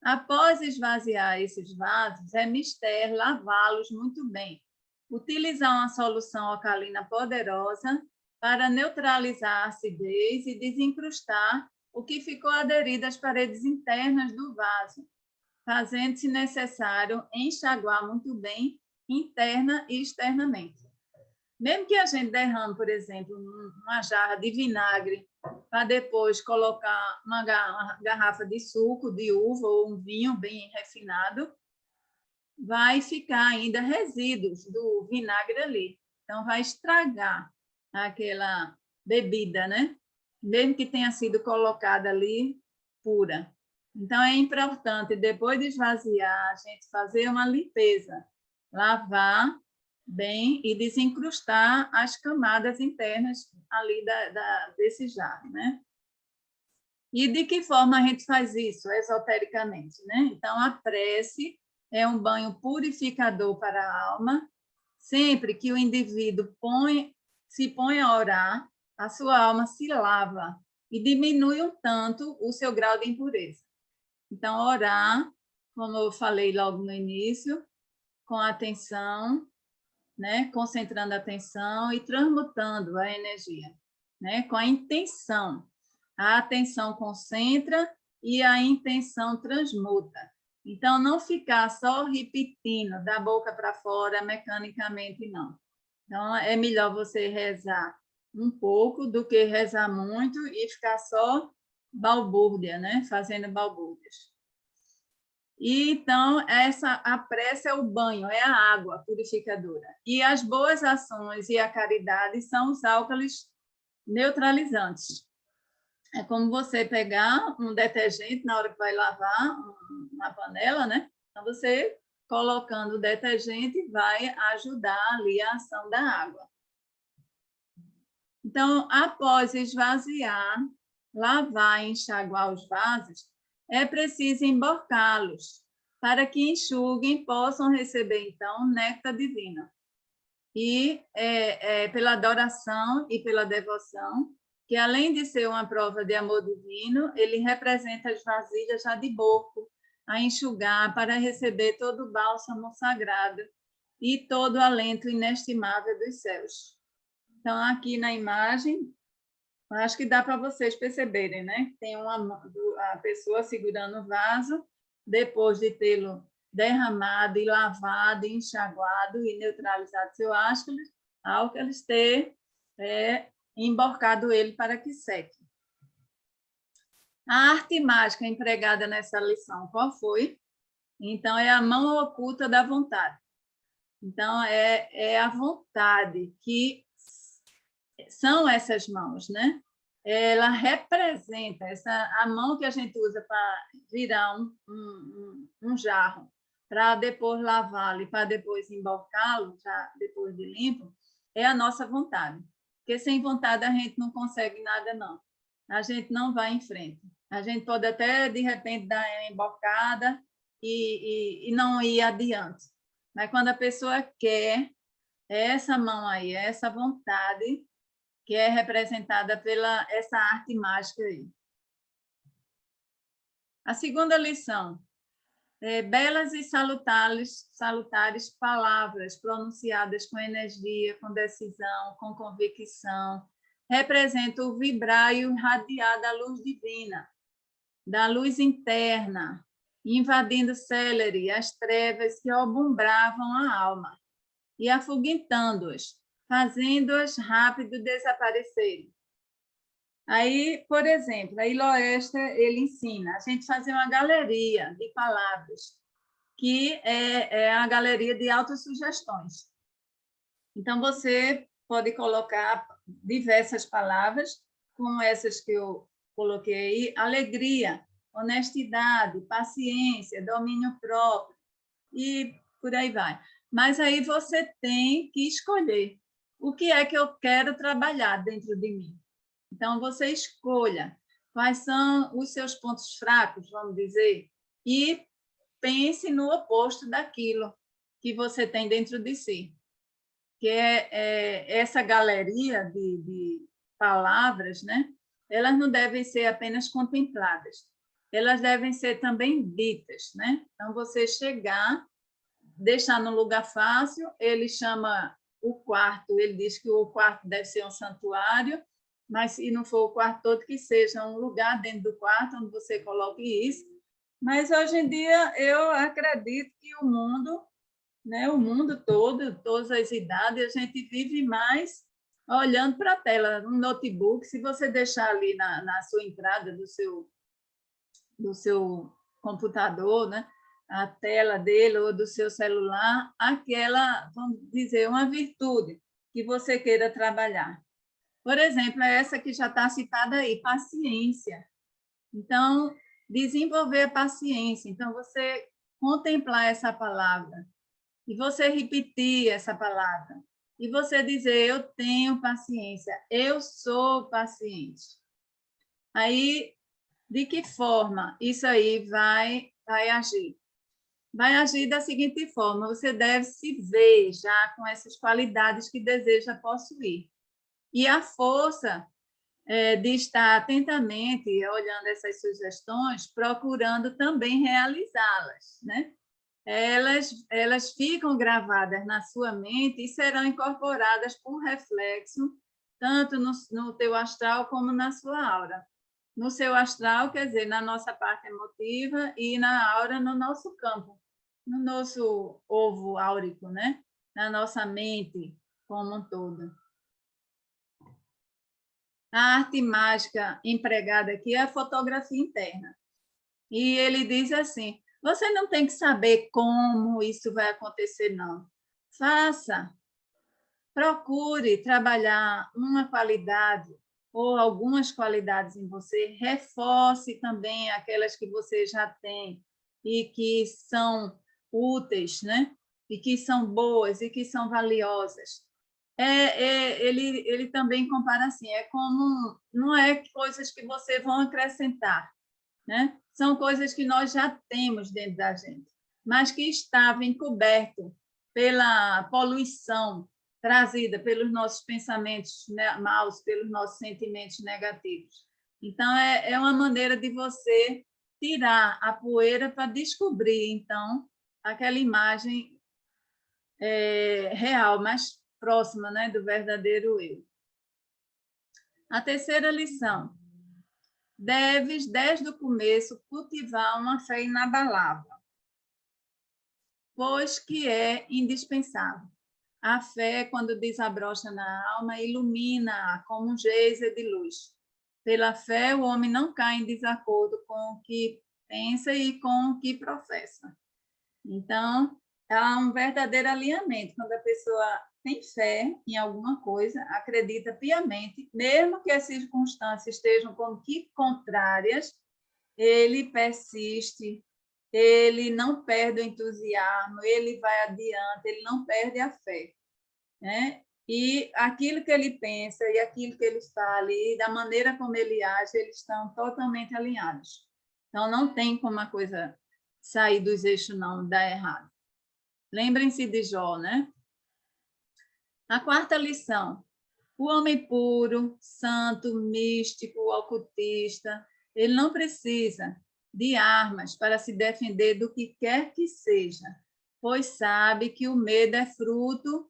Speaker 1: Após esvaziar esses vasos, é mister lavá-los muito bem. Utilizar uma solução alcalina poderosa para neutralizar a acidez e desencrustar o que ficou aderido às paredes internas do vaso, fazendo-se necessário enxaguar muito bem, interna e externamente. Mesmo que a gente derrame, por exemplo, uma jarra de vinagre, para depois colocar uma garrafa de suco de uva ou um vinho bem refinado, vai ficar ainda resíduos do vinagre ali. Então, vai estragar aquela bebida, né? Mesmo que tenha sido colocada ali pura. Então, é importante, depois de esvaziar, a gente fazer uma limpeza, lavar bem e desencrustar as camadas internas ali desse jarro, né? E de que forma a gente faz isso esotericamente, né? Então, a prece é um banho purificador para a alma. Sempre que o indivíduo se põe a orar, a sua alma se lava e diminui um tanto o seu grau de impureza. Então, orar, como eu falei logo no início, com atenção, né? Concentrando a atenção e transmutando a energia, né? Com a intenção. A atenção concentra e a intenção transmuta. Então, não ficar só repetindo da boca para fora mecanicamente, não. Então, é melhor você rezar um pouco do que rezar muito e ficar só balbúrdia, né? Fazendo balbúrdias. E, então, a prece é o banho, é a água purificadora. E as boas ações e a caridade são os álcalis neutralizantes. É como você pegar um detergente na hora que vai lavar uma panela, né? Então, você colocando o detergente vai ajudar ali a ação da água. Então, após esvaziar, lavar e enxaguar os vasos, é preciso emborcá-los, para que enxuguem e possam receber, então, néctar divino. E pela adoração e pela devoção, que além de ser uma prova de amor divino, ele representa as vasilhas já de boco, a enxugar para receber todo o bálsamo sagrado e todo o alento inestimável dos céus. Então, aqui na imagem, acho que dá para vocês perceberem, né? Tem a pessoa segurando o vaso, depois de tê-lo derramado e lavado, e enxaguado e neutralizado seu álcalis ter emborcado ele para que seque. A arte mágica empregada nessa lição, qual foi? Então, é a mão oculta da vontade. Então, é a vontade que são essas mãos, né? Ela representa a mão que a gente usa para virar um jarro para depois lavá-lo e para depois emborcá-lo, já depois de limpo, é a nossa vontade. Porque sem vontade a gente não consegue nada, não. A gente não vai em frente. A gente pode até, de repente, dar uma emborcada e não ir adiante. Mas quando a pessoa quer, essa mão aí, essa vontade, que é representada pela essa arte mágica aí. A segunda lição. Belas e salutares palavras pronunciadas com energia, com decisão, com convicção, representam o vibrar e o irradiar da luz divina, da luz interna, invadindo célere as trevas que obumbravam a alma e afoguentando-as, fazendo-as rápido desaparecerem. Aí, por exemplo, a Iloester, ele ensina a gente fazer uma galeria de palavras, que é a galeria de autossugestões. Então, você pode colocar diversas palavras, como essas que eu coloquei aí: alegria, honestidade, paciência, domínio próprio, e por aí vai. Mas aí você tem que escolher o que é que eu quero trabalhar dentro de mim. Então, você escolha quais são os seus pontos fracos, vamos dizer, e pense no oposto daquilo que você tem dentro de si, que é essa galeria de palavras, né? Elas não devem ser apenas contempladas, elas devem ser também ditas, né? Então, você chegar, deixar no lugar fácil, ele chama o quarto, ele diz que o quarto deve ser um santuário, mas se não for o quarto todo, que seja um lugar dentro do quarto onde você coloque isso. Mas hoje em dia eu acredito que o mundo, né, o mundo todo, todas as idades, a gente vive mais olhando para a tela, um notebook. Se você deixar ali na sua entrada do seu computador, né, a tela dele ou do seu celular, aquela, vamos dizer, uma virtude que você queira trabalhar. Por exemplo, é essa que já está citada aí, paciência. Então, desenvolver a paciência. Então, você contemplar essa palavra e você repetir essa palavra e você dizer: eu tenho paciência, eu sou paciente. Aí, de que forma isso aí vai agir? Vai agir da seguinte forma: você deve se ver já com essas qualidades que deseja possuir. E a força de estar atentamente olhando essas sugestões, procurando também realizá-las, né? Elas ficam gravadas na sua mente e serão incorporadas por reflexo, tanto no teu astral como na sua aura. No seu astral, quer dizer, na nossa parte emotiva, e na aura, no nosso campo, no nosso ovo áurico, né? Na nossa mente como um todo. A arte mágica empregada aqui é a fotografia interna. E ele diz assim: você não tem que saber como isso vai acontecer, não. Faça, procure trabalhar uma qualidade ou algumas qualidades em você, reforce também aquelas que você já tem e que são úteis, né? E que são boas e que são valiosas. Ele também compara assim: é como, não é coisas que você vão acrescentar, né? São coisas que nós já temos dentro da gente, mas que estavam encobertos pela poluição trazida pelos nossos pensamentos maus, pelos nossos sentimentos negativos. Então, é uma maneira de você tirar a poeira para descobrir, então, aquela imagem real, mais próxima, né, do verdadeiro eu. A terceira lição: deves, desde o começo, cultivar uma fé inabalável, pois que é indispensável. A fé, quando desabrocha na alma, ilumina-a como um geyser de luz. Pela fé, o homem não cai em desacordo com o que pensa e com o que professa. Então, há um verdadeiro alinhamento. Quando a pessoa tem fé em alguma coisa, acredita piamente, mesmo que as circunstâncias estejam como que contrárias, ele persiste, ele não perde o entusiasmo, ele vai adiante, ele não perde a fé, né? E aquilo que ele pensa e aquilo que ele fala e da maneira como ele age, eles estão totalmente alinhados. Então, não tem como a coisa sair dos eixos, não, dar errado. Lembrem-se de Jó, né? A quarta lição. O homem puro, santo, místico, ocultista, ele não precisa de armas para se defender do que quer que seja, pois sabe que o medo é fruto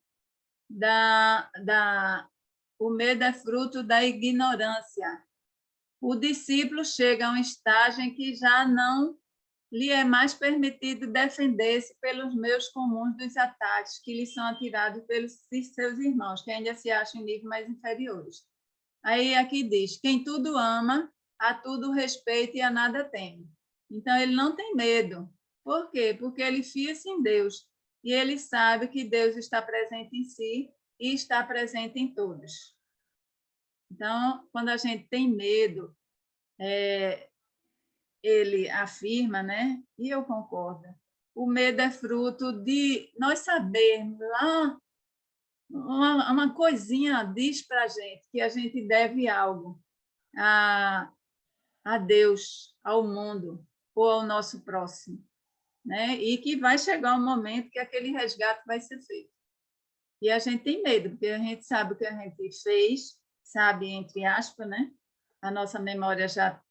Speaker 1: o medo é fruto da ignorância. O discípulo chega a um estágio em que já não lhe é mais permitido defender-se pelos meios comuns dos ataques que lhe são atirados pelos seus irmãos, que ainda se acham em níveis mais inferiores. Aí aqui diz, quem tudo ama, a tudo respeita e a nada teme. Então, ele não tem medo. Por quê? Porque ele fia-se em Deus. E ele sabe que Deus está presente em si e está presente em todos. Então, quando a gente tem medo, ele afirma, né? E eu concordo. O medo é fruto de nós sabermos lá, uma coisinha diz para a gente que a gente deve algo a Deus, ao mundo ou ao nosso próximo, né? E que vai chegar um momento que aquele resgate vai ser feito. E a gente tem medo, porque a gente sabe o que a gente fez, sabe, entre aspas, né? A nossa memória já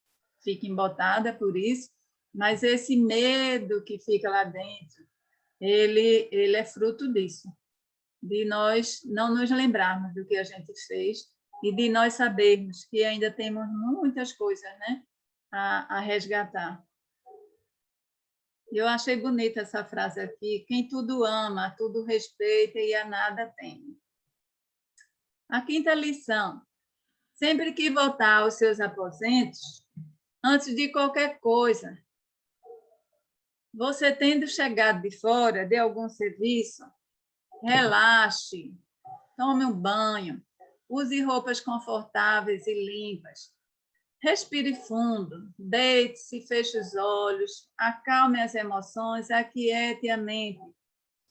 Speaker 1: fica embotada por isso, mas esse medo que fica lá dentro, ele é fruto disso, de nós não nos lembrarmos do que a gente fez e de nós sabermos que ainda temos muitas coisas, né, a resgatar. Eu achei bonita essa frase aqui, quem tudo ama, tudo respeita e a nada teme. A quinta lição, sempre que voltar aos seus aposentos, antes de qualquer coisa, você tendo chegado de fora de algum serviço, relaxe, tome um banho, use roupas confortáveis e limpas, respire fundo, deite-se, feche os olhos, acalme as emoções, aquiete a mente,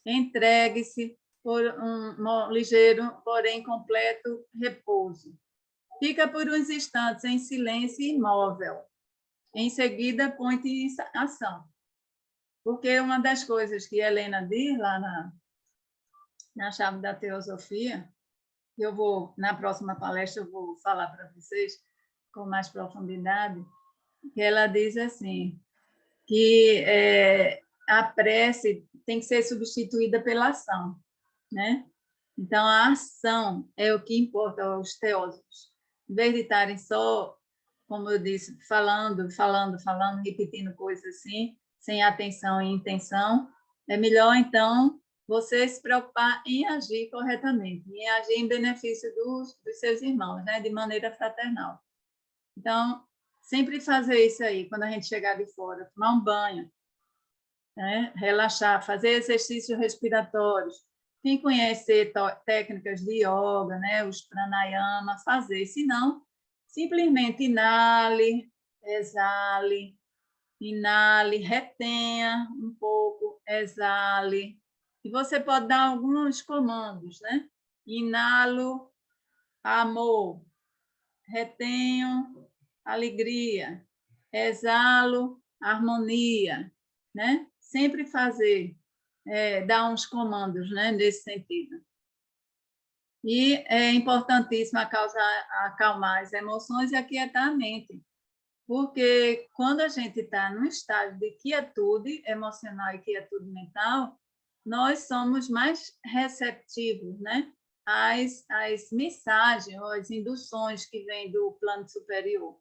Speaker 1: entregue-se por um ligeiro, porém completo repouso. Fica por uns instantes em silêncio e imóvel. Em seguida, põe-te em ação. Porque uma das coisas que Helena diz lá na chave da teosofia, eu vou, na próxima palestra, eu vou falar para vocês com mais profundidade, que ela diz assim, que a prece tem que ser substituída pela ação, né? Então, a ação é o que importa aos teósofos. Em vez de estarem só, como eu disse, falando, repetindo coisas assim, sem atenção e intenção, é melhor, então, você se preocupar em agir corretamente, em agir em benefício dos seus irmãos, né? De maneira fraternal. Então, sempre fazer isso aí, quando a gente chegar de fora, tomar um banho, né? Relaxar, fazer exercícios respiratórios. Quem conhece técnicas de yoga, né? Os pranayama, fazer. Se não, simplesmente inale, exale, inale, retenha um pouco, exale. E você pode dar alguns comandos, né? Inalo, amor. Retenho, alegria. Exalo, harmonia, né? Sempre fazer, dar uns comandos, né? Nesse sentido. E é importantíssimo acalmar as emoções e aquietar a mente, porque quando a gente está num estágio de quietude emocional e quietude mental, nós somos mais receptivos, né? As mensagens ou as induções que vêm do plano superior.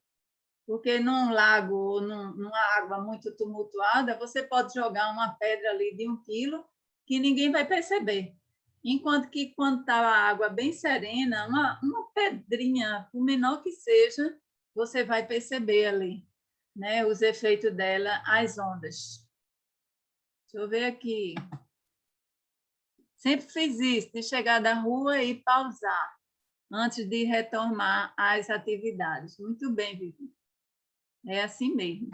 Speaker 1: Porque num lago ou numa água muito tumultuada, você pode jogar uma pedra ali de 1 quilo que ninguém vai perceber. Enquanto que, quando está a água bem serena, uma pedrinha, por menor que seja, você vai perceber ali, né, os efeitos dela, as ondas. Deixa eu ver aqui. Sempre fiz isso, de chegar da rua e pausar, antes de retomar às atividades. Muito bem, Vivi. É assim mesmo.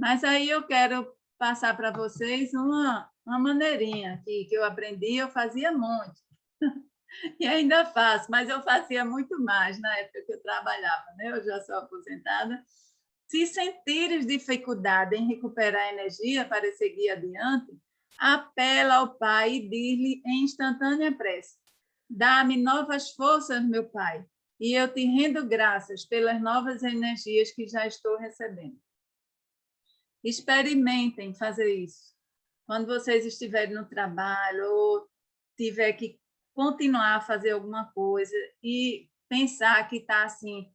Speaker 1: Mas aí eu quero passar para vocês uma maneirinha que eu aprendi, eu fazia muito. E ainda faço, mas eu fazia muito mais na época que eu trabalhava, né? Eu já sou aposentada. Se sentires dificuldade em recuperar energia para seguir adiante, apela ao Pai e diz-lhe em instantânea prece: dá-me novas forças, meu Pai, e eu te rendo graças pelas novas energias que já estou recebendo. Experimentem fazer isso. Quando vocês estiverem no trabalho ou tiver que continuar a fazer alguma coisa e pensar que está assim,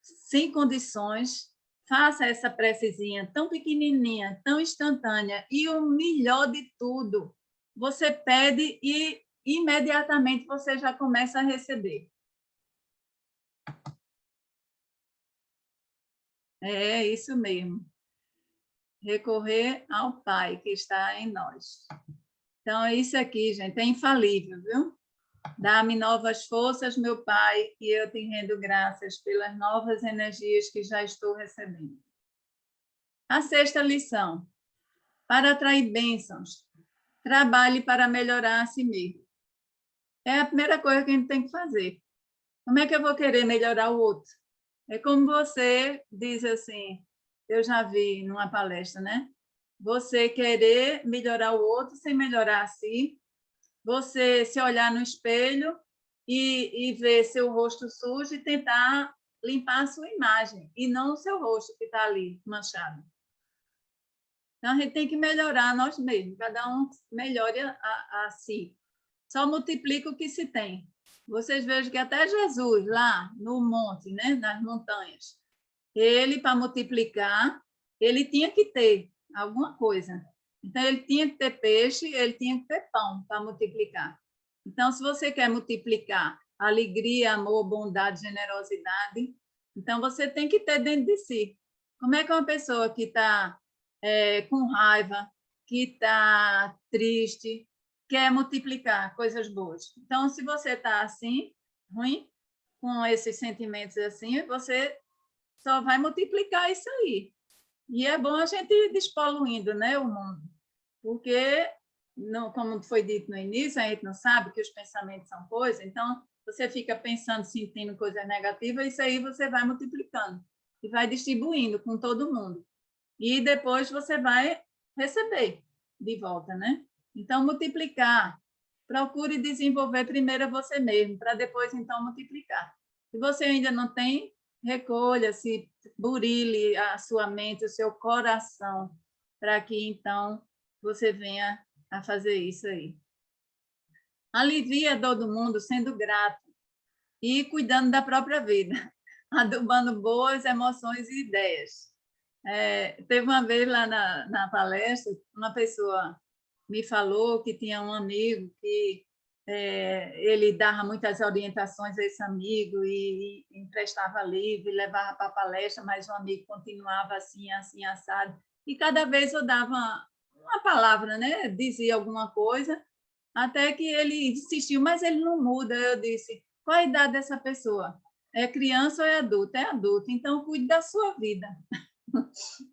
Speaker 1: sem condições, faça essa precezinha tão pequenininha, tão instantânea e o melhor de tudo, você pede e imediatamente você já começa a receber. É isso mesmo. Recorrer ao Pai que está em nós. Então, é isso aqui, gente, é infalível, viu? Dá-me novas forças, meu Pai, e eu te rendo graças pelas novas energias que já estou recebendo. A sexta lição. Para atrair bênçãos, trabalhe para melhorar a si mesmo. É a primeira coisa que a gente tem que fazer. Como é que eu vou querer melhorar o outro? É como você diz assim, eu já vi numa palestra, né? Você querer melhorar o outro sem melhorar a si, você se olhar no espelho e ver seu rosto sujo e tentar limpar a sua imagem, e não o seu rosto que está ali manchado. Então, a gente tem que melhorar nós mesmos, cada um melhore a si. Só multiplica o que se tem. Vocês vejam que até Jesus, lá no monte, né, nas montanhas, ele, para multiplicar, ele tinha que ter alguma coisa. Então, ele tinha que ter peixe, ele tinha que ter pão para multiplicar. Então, se você quer multiplicar alegria, amor, bondade, generosidade, então você tem que ter dentro de si. Como é que uma pessoa que está com raiva, que está triste, quer multiplicar coisas boas? Então, se você está assim, ruim, com esses sentimentos assim, você só vai multiplicar isso aí. E é bom a gente ir despoluindo, né, o mundo, porque, não, como foi dito no início, a gente não sabe que os pensamentos são coisas, então você fica pensando, sentindo coisas negativas, isso aí você vai multiplicando e vai distribuindo com todo mundo. E depois você vai receber de volta, né? Então, multiplicar. Procure desenvolver primeiro você mesmo, para depois, então, multiplicar. Se você ainda não tem, recolha-se, burile a sua mente, o seu coração, para que, então, você venha a fazer isso aí. Alivia a dor do mundo sendo grato e cuidando da própria vida, adubando boas emoções e ideias. Teve uma vez lá na palestra, uma pessoa me falou que tinha um amigo que ele dava muitas orientações a esse amigo e emprestava livro e levava para a palestra, mas o amigo continuava assim, assim, assado. E cada vez eu dava uma palavra, né? Dizia alguma coisa, até que ele insistiu, mas ele não muda. Eu disse, qual a idade dessa pessoa? É criança ou é adulto? É adulto, então cuide da sua vida.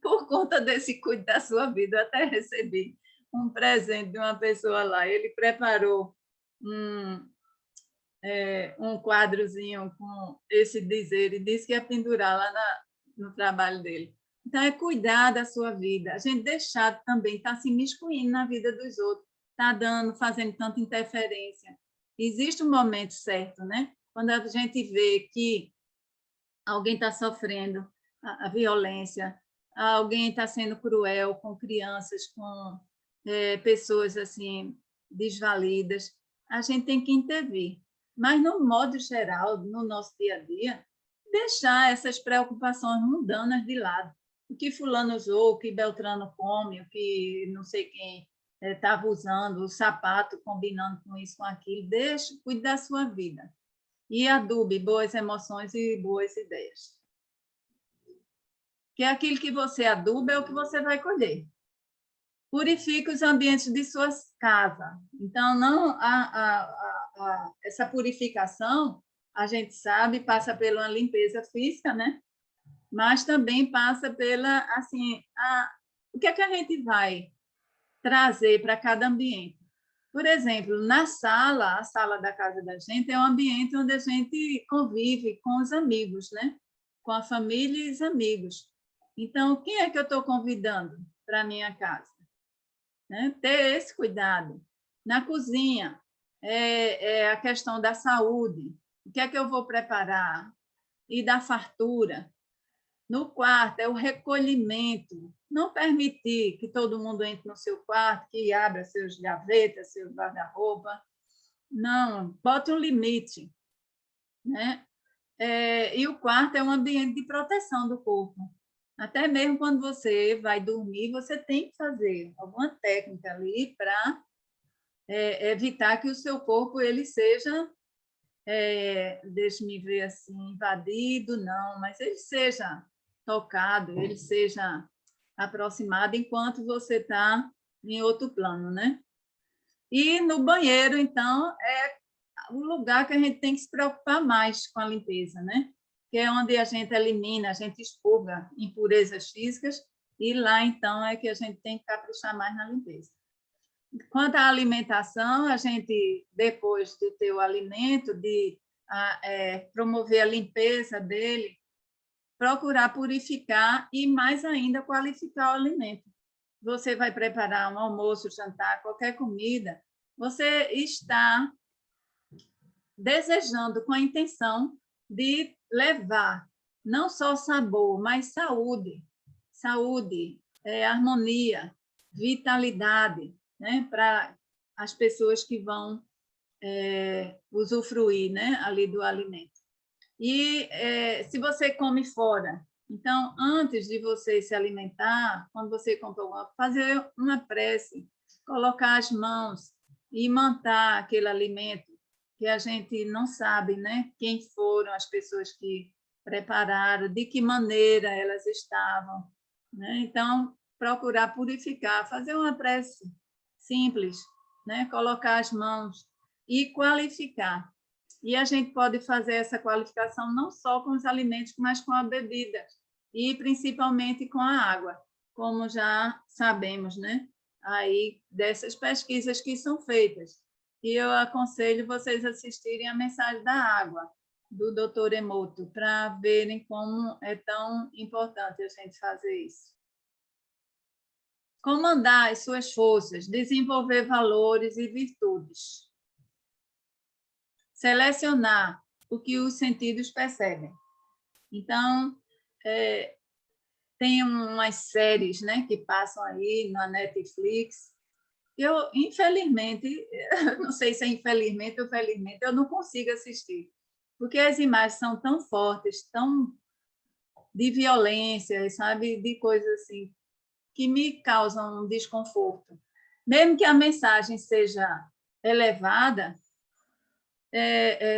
Speaker 1: Por conta desse cuide da sua vida, eu até recebi um presente de uma pessoa lá. Ele preparou um quadrozinho com esse dizer e disse que ia pendurar lá no trabalho dele. Então, é cuidar da sua vida. A gente deixar também, estar se miscuindo na vida dos outros, está dando, fazendo tanta interferência. Existe um momento certo, né? Quando a gente vê que alguém está sofrendo a violência, alguém está sendo cruel com crianças, com pessoas assim desvalidas, a gente tem que intervir. Mas, no modo geral, no nosso dia a dia, deixar essas preocupações mundanas de lado. O que fulano usou, o que Beltrano come, o que não sei quem estava usando, o sapato combinando com isso, com aquilo, deixe, cuide da sua vida. E adube boas emoções e boas ideias. Que aquilo que você aduba é o que você vai colher. Purifique os ambientes de suas casas. Então, não essa purificação, a gente sabe, passa pela limpeza física, né? Mas também passa pela assim o que é que a gente vai trazer para cada ambiente? Por exemplo, na sala, a sala da casa da gente é um ambiente onde a gente convive com os amigos, né? Com a família e os amigos. Então, quem é que eu estou convidando para a minha casa? Né? Ter esse cuidado. Na cozinha, é a questão da saúde. O que é que eu vou preparar? E da fartura. No quarto, é o recolhimento. Não permitir que todo mundo entre no seu quarto, que abra seus gavetas, seus guarda-roupa. Não, bote um limite. Né? E o quarto é um ambiente de proteção do corpo. Até mesmo quando você vai dormir, você tem que fazer alguma técnica ali para evitar que o seu corpo ele seja, deixe-me ver assim, invadido, não, mas ele seja tocado, ele seja aproximado enquanto você está em outro plano, né? E no banheiro, então, é o lugar que a gente tem que se preocupar mais com a limpeza, né? Que é onde a gente elimina, a gente expurga impurezas físicas, e lá, então, é que a gente tem que caprichar mais na limpeza. Quanto à alimentação, a gente, depois de ter o alimento, de promover a limpeza dele, procurar purificar e, mais ainda, qualificar o alimento. Você vai preparar um almoço, jantar, qualquer comida, você está desejando com a intenção de levar não só sabor, mas saúde, harmonia, vitalidade, né, para as pessoas que vão usufruir, né, ali do alimento. E se você come fora, então, antes de você se alimentar, quando você compra alguma coisa, fazer uma prece, colocar as mãos e imantar aquele alimento, que a gente não sabe, né? Quem foram as pessoas que prepararam, de que maneira elas estavam. Né? Então, procurar purificar, fazer uma prece simples, né? Colocar as mãos e qualificar. E a gente pode fazer essa qualificação não só com os alimentos, mas com a bebida, e principalmente com a água, como já sabemos, né? Aí dessas pesquisas que são feitas. E eu aconselho vocês assistirem a Mensagem da Água, do Dr. Emoto, para verem como é tão importante a gente fazer isso. Comandar as suas forças, desenvolver valores e virtudes. Selecionar o que os sentidos percebem. Então, tem umas séries, né, que passam aí na Netflix. Eu, infelizmente, não sei se é infelizmente ou felizmente, eu não consigo assistir, porque as imagens são tão fortes, tão de violência, sabe, de coisas assim, que me causam um desconforto. Mesmo que a mensagem seja elevada,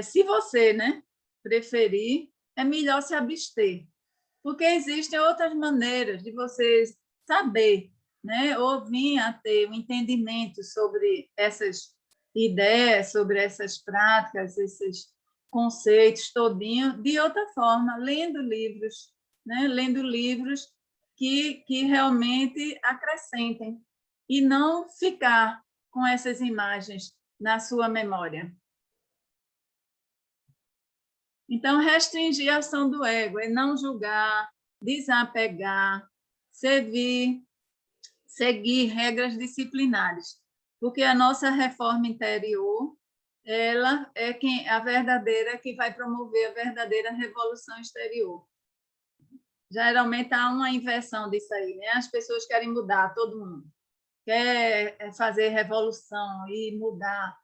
Speaker 1: se você, né, preferir, é melhor se abster, porque existem outras maneiras de você saber, né, ou vir a ter um entendimento sobre essas ideias, sobre essas práticas, esses conceitos todinho, de outra forma, lendo livros, né, lendo livros que realmente acrescentem, e não ficar com essas imagens na sua memória. Então, restringir a ação do ego é não julgar, desapegar, seguir regras disciplinares, porque a nossa reforma interior, ela é a verdadeira que vai promover a verdadeira revolução exterior. Geralmente há uma inversão disso aí, né? As pessoas querem mudar, todo mundo quer fazer revolução e mudar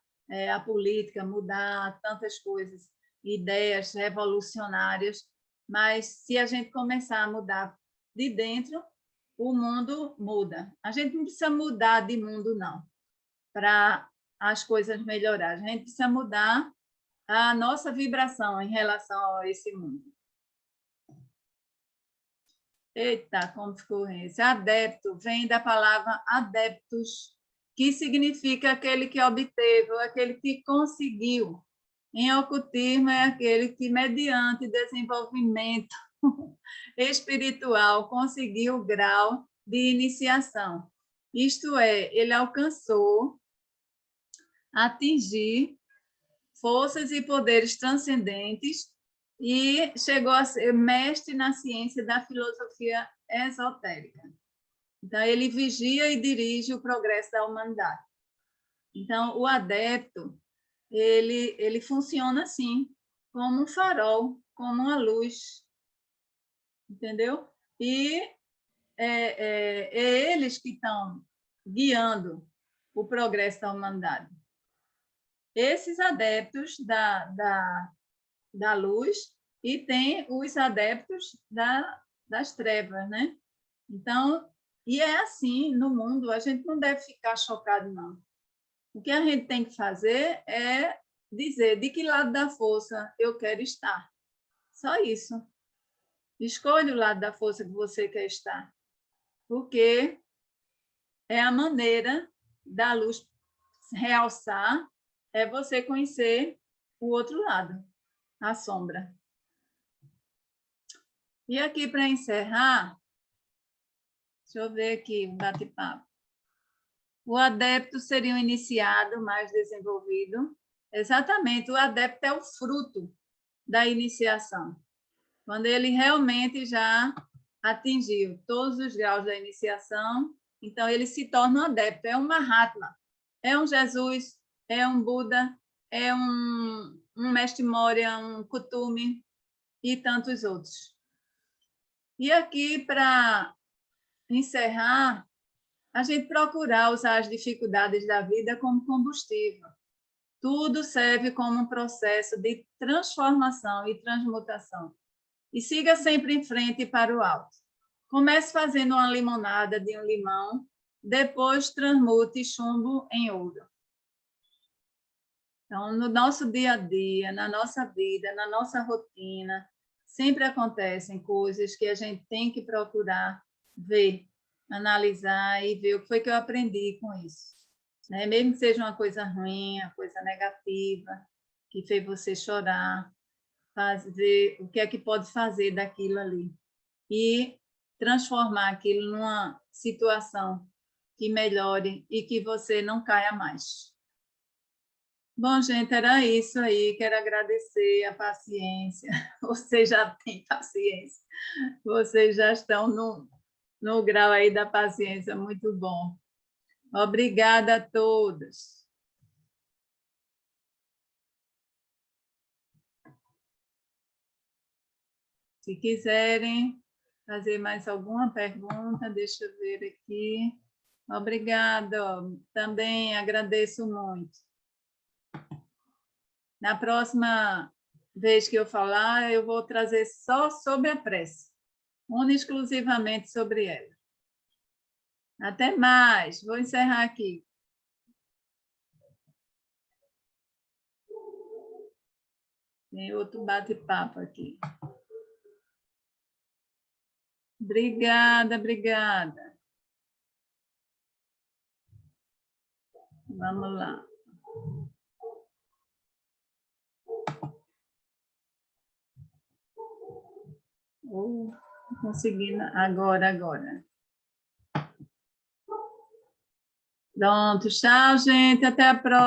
Speaker 1: a política, mudar tantas coisas, ideias revolucionárias, mas se a gente começar a mudar de dentro, o mundo muda. A gente não precisa mudar de mundo, não, para as coisas melhorar. A gente precisa mudar a nossa vibração em relação a esse mundo. Eita, como ficou esse? Adepto vem da palavra adeptus, que significa aquele que obteve, ou aquele que conseguiu. Em ocultismo, é aquele que, mediante desenvolvimento espiritual, conseguiu o grau de iniciação. Isto é, ele alcançou atingir forças e poderes transcendentes e chegou a ser mestre na ciência da filosofia esotérica. Então, ele vigia e dirige o progresso da humanidade. Então, o adepto, ele funciona assim, como um farol, como uma luz, entendeu? E é eles que estão guiando o progresso da humanidade. Esses adeptos da luz e tem os adeptos das trevas, né? Então, e é assim no mundo, a gente não deve ficar chocado, não. O que a gente tem que fazer é dizer de que lado da força eu quero estar. Só isso. Escolha o lado da força que você quer estar, porque é a maneira da luz realçar, é você conhecer o outro lado, a sombra. E aqui, para encerrar, deixa eu ver aqui o bate-papo. O adepto seria um iniciado mais desenvolvido. Exatamente, o adepto é o fruto da iniciação. Quando ele realmente já atingiu todos os graus da iniciação, então ele se torna um adepto, é um Mahatma, é um Jesus, é um Buda, é um Mestre Moria, um Kutumi e tantos outros. E aqui, para encerrar, a gente procurar usar as dificuldades da vida como combustível. Tudo serve como um processo de transformação e transmutação. E siga sempre em frente para o alto. Comece fazendo uma limonada de um limão, depois transmute chumbo em ouro. Então, no nosso dia a dia, na nossa vida, na nossa rotina, sempre acontecem coisas que a gente tem que procurar ver, analisar e ver o que foi que eu aprendi com isso. Né? Mesmo que seja uma coisa ruim, uma coisa negativa, que fez você chorar, fazer o que é que pode fazer daquilo ali e transformar aquilo numa situação que melhore e que você não caia mais. Bom, gente, era isso aí. Quero agradecer a paciência. Vocês já têm paciência. Vocês já estão no grau aí da paciência. Muito bom. Obrigada a todos. Se quiserem fazer mais alguma pergunta, deixa eu ver aqui. Obrigada. Também agradeço muito. Na próxima vez que eu falar, eu vou trazer só sobre a prece, exclusivamente sobre ela. Até mais. Vou encerrar aqui. Tem outro bate-papo aqui. Obrigada, obrigada. Vamos lá. Conseguindo agora. Pronto, tchau, gente. Até a próxima.